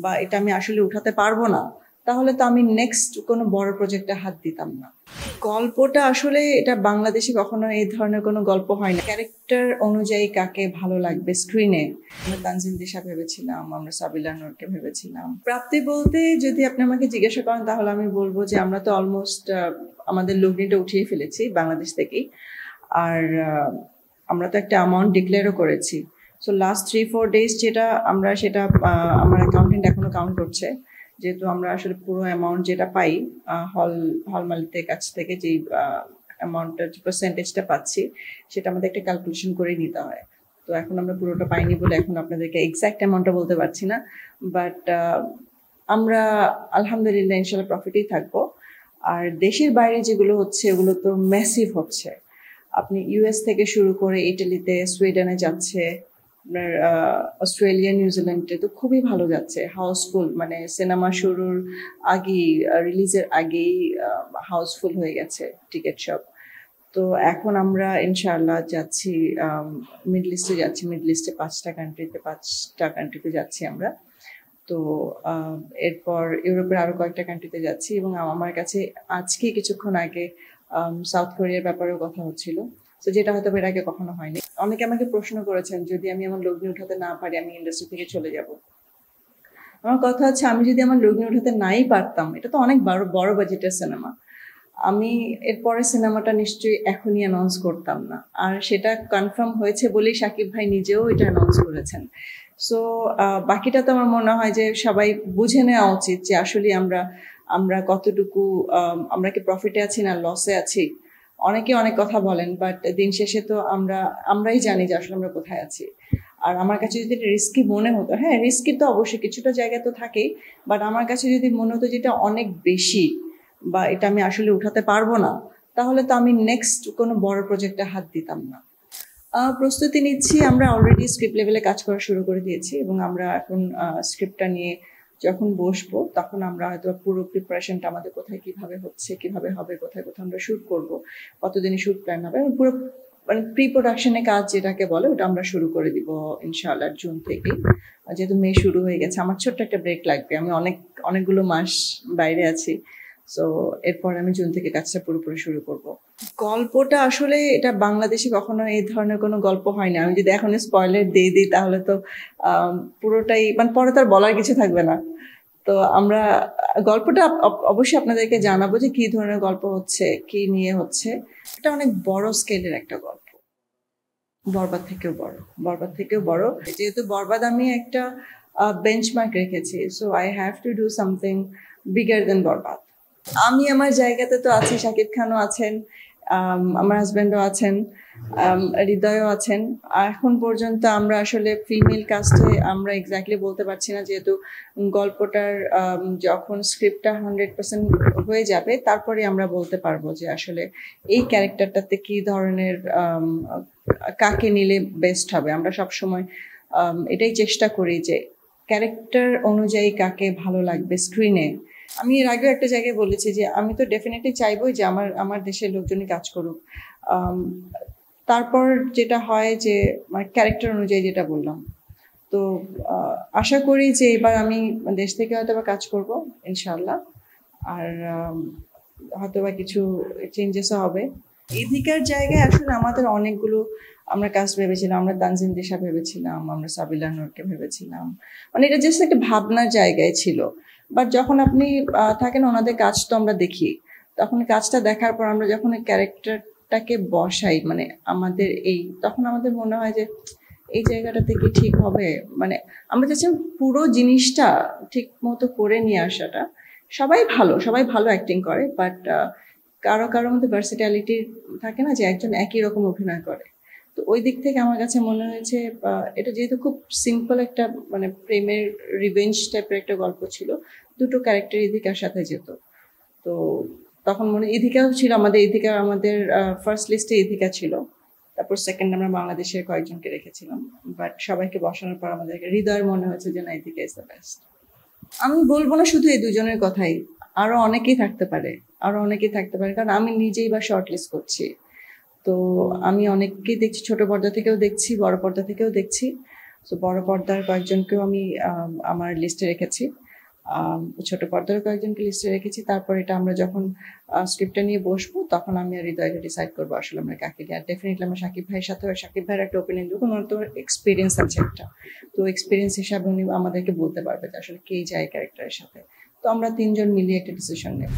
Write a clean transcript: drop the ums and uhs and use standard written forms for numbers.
বা এটা আমি আসলে উঠাতে পারবো না, তাহলে তো আমি নেক্সট কোনো বড় প্রজেক্টে হাত দিতাম না। গল্পটা আসলে এটা বাংলাদেশে কখনো এই ধরনের কোনো গল্প হয় না। ক্যারেক্টার অনুযায়ী কাকে ভালো লাগবে স্ক্রিনে, আমরা তানজিন দিশা ভেবেছিলাম, আমরা সাবিলা নূরকে ভেবেছিলাম। প্রাপ্তি বলতে যদি আপনি আমাকে জিজ্ঞাসা করেন তাহলে আমি বলবো যে আমরা তো অলমোস্ট আমাদের লগ্নিটা উঠিয়ে ফেলেছি বাংলাদেশ থেকেই। আর আমরা তো একটা অ্যামাউন্ট ডিক্লেয়ারও করেছি। সো লাস্ট 3-4 ডেজ যেটা আমরা সেটা আমার অ্যাকাউন্টেন্ট এখনো কাউন্ট করছে, যেহেতু আমরা আসলে পুরো অ্যামাউন্ট যেটা পাই হল মালিকদের কাছ থেকে, যেই অ্যামাউন্টটা পার্সেন্টেজটা পাচ্ছি সেটা আমাদের একটা ক্যালকুলেশন করে নিতে হয়। তো এখন আমরা পুরোটা পাইনি বলে এখন আপনাদেরকে এক্স্যাক্ট অ্যামাউন্টটা বলতে পারছি না, বাট আমরা আলহামদুলিল্লাহ ইনশাল্লাহ প্রফিটেই থাকবো। আর দেশের বাইরে যেগুলো হচ্ছে ওগুলো তো ম্যাসিভ হচ্ছে। আপনি ইউএস থেকে শুরু করে ইটালিতে, সুইডেনে যাচ্ছে, আপনার অস্ট্রেলিয়া, নিউজিল্যান্ডে তো খুবই ভালো যাচ্ছে, হাউসফুল। মানে সিনেমা শুরুর আগেই, রিলিজের আগেই হাউসফুল হয়ে গেছে টিকিট শপ। তো এখন আমরা ইনশাআল্লাহ যাচ্ছি মিডল ইস্টে, যাচ্ছি মিডল ইস্টে 5টা কান্ট্রিতে যাচ্ছি আমরা। তো এরপর ইউরোপের আরো কয়েকটা কান্ট্রিতে যাচ্ছি, এবং আমার কাছে আজকে কিছুক্ষণ আগে সাউথ কোরিয়ার ব্যাপারেও কথা হচ্ছিল। তো যেটা হয়তো এর আগে কখনো হয়নি। অনেকে আমাকে প্রশ্ন করেছেন যদি আমি আমার লগ্নি উঠাতে না পারি আমি ইন্ডাস্ট্রি থেকে চলে যাব। আমার কথা হচ্ছে, আমি যদি আমার লগ্নি উঠাতে নাই পারতাম, এটা তো অনেক বড় বাজেটের সিনেমা, আমি এরপরে সিনেমাটা নিশ্চয়ই এখনই অ্যানাউন্স করতাম না। আর সেটা কনফার্ম হয়েছে বলেই শাকিব ভাই নিজেও এটা অ্যানাউন্স করেছেন। সো বাকিটা তো আমার মনে হয় যে সবাই বুঝে নেওয়া উচিত যে আসলে আমরা কতটুকু, আমরা কি প্রফিটে আছি না লসে আছি। অনেকে অনেক কথা বলেন, বাট দিন শেষে তো আমরাই জানি যে আসলে আমরা কোথায় আছি। আর আমার কাছে যদি রিস্কি মনে হতো, হ্যাঁ রিস্কি তো অবশ্যই কিছুটা জায়গা তো থাকেই, বাট আমার কাছে যদি মনে হতো যেটা অনেক বেশি বা এটা আমি আসলে উঠাতে পারবো না, তাহলে তো আমি নেক্সট কোনো বড় প্রজেক্টে হাত দিতাম না। প্রস্তুতি নিচ্ছি, আমরা অলরেডি স্ক্রিপ্ট লেভেলে কাজ করা শুরু করে দিয়েছি, এবং আমরা এখন স্ক্রিপ্টটা নিয়ে যখন বসবো তখন আমরা হয়তো পুরো প্রিপারেশনটা আমাদের কোথায় কিভাবে হচ্ছে, কিভাবে হবে, কোথায় কোথায় আমরা শ্যুট করবো, কতদিনে শ্যুট প্ল্যান হবে, পুরো মানে প্রি প্রোডাকশনের কাজ যেটাকে বলে ওটা আমরা শুরু করে দিব ইনশাআল্লাহ জুন থেকেই। যেহেতু মে শুরু হয়ে গেছে, আমার ছোট্ট একটা ব্রেক লাগবে, আমি অনেকগুলো মাস বাইরে আছি। সো এরপর আমি জুন থেকে কাজটা পুরোপুরি শুরু করব। গল্পটা আসলে এটা বাংলাদেশে কখনো এই ধরনের কোনো গল্প হয় না। আমি যদি এখন স্পয়লার দিয়ে দিই তাহলে তো পুরোটাই মানে পরে তার বলার কিছু থাকবে না। তো আমরা গল্পটা অবশ্যই আপনাদেরকে জানাবো যে কি ধরনের গল্প হচ্ছে, কি নিয়ে হচ্ছে। এটা অনেক বড় স্কেলের একটা গল্প, বরবাদ থেকেও বড়। যেহেতু বরবাদ আমি একটা বেঞ্চমার্ক রেখেছি, so I have to do something bigger than বরবাদ। আমি আমার জায়গাতে তো আছি, শাকিব খানও আছেন, আমার হাজব্যান্ডও আছেন, হৃদয়ও আছেন। এখন পর্যন্ত আমরা আসলে ফিমেল কাস্টে আমরা এক্স্যাক্টলি বলতে পারছি না, যেহেতু গল্পটার যখন স্ক্রিপ্টটা 100% হয়ে যাবে তারপরে আমরা বলতে পারবো যে আসলে এই ক্যারেক্টারটাতে কি ধরনের কাকে নিলে বেস্ট হবে। আমরা সবসময় এটাই চেষ্টা করি যে ক্যারেক্টার অনুযায়ী কাকে ভালো লাগবে স্ক্রিনে। আমি এর আগেও একটা জায়গায় বলেছি যে আমি তো ডেফিনেটলি চাইবই যে আমার দেশের লোকজনই কাজ করুক। তারপর যেটা হয় যে মানে ক্যারেক্টার অনুযায়ী যেটা বললাম, তো আশা করি যে এবার আমি দেশ থেকে হয়তো বা কাজ করব ইনশাআল্লাহ। আর হয়তো বা কিছু চেঞ্জেসও হবে। ইধিকার জায়গায় আসলে আমাদের অনেকগুলো আমরা কাস্ট ভেবেছিলাম, আমরা তানজিন দিশা ভেবেছিলাম, আমরা সাবিলা নূরকে ভেবেছিলাম। মানে এটা জাস্ট একটা ভাবনার জায়গায় ছিল। বাট যখন আপনি থাকেন ওনাদের কাজ তো আমরা দেখি, তখন কাজটা দেখার পর আমরা যখন ক্যারেক্টারটাকে বসাই মানে আমাদের তখন আমাদের মনে হয় যে এই জায়গাটাতে কি ঠিক হবে। মানে আমরা চাচ্ছিলাম পুরো জিনিসটা ঠিক মতো করে নিয়ে আসাটা। সবাই ভালো অ্যাক্টিং করে, বাট কারো মধ্যে ভার্সিট্যালিটি থাকে না, যে একজন একই রকম অভিনয় করে। তো ওই দিক থেকে আমার কাছে মনে হয়েছে এটা যেহেতু খুব সিম্পল একটা মানে প্রেমের রিভেঞ্জ টাইপের একটা গল্প ছিল, দুটো ক্যারেক্টার ইধিকার সাথে যেত। তো তখন ইধিকাও ছিল আমাদের ফার্স্ট লিস্টে ইধিকা ছিল, তারপর সেকেন্ড আমরা বাংলাদেশের কয়েকজনকে রেখেছিলাম, বাট সবাইকে বসানোর পর আমাদেরকে হৃদয়ের মনে হয়েছে যে না, ইধিকা ইজ দ্য বেস্ট। আমি বলবো না শুধু এই দুজনের কথাই, আরো অনেকেই থাকতে পারে, কারণ আমি নিজেই বা শর্ট লিস্ট করছি। তো আমি অনেককেই দেখছি, ছোট পর্দা থেকেও দেখছি, বড় পর্দা থেকেও দেখছি। সো বড় পর্দার কয়েকজনকেও আমি আমার লিস্টে রেখেছি, ছোট পর্দার কয়েকজনকে লিস্টে রেখেছি। তারপর এটা আমরা যখন স্ক্রিপ্টটা নিয়ে বসবো তখন আমি আর হৃদয়কে ডিসাইড করবো আসলে আমরা কাকে দিই। আর ডেফিনেটলি আমরা শাকিব ভাইয়ের সাথে, শাকিব ভাইয়ের একটা ওপিনিয়ন দেবো, ওনার তো এক্সপিরিয়েন্স আছে একটা, তো এক্সপিরিয়েন্স হিসাবে উনি আমাদেরকে বলতে পারবে যে আসলে কে যায় ক্যারেক্টারের সাথে। তো আমরা তিনজন মিলিয়ে একটা ডিসিশন নেব।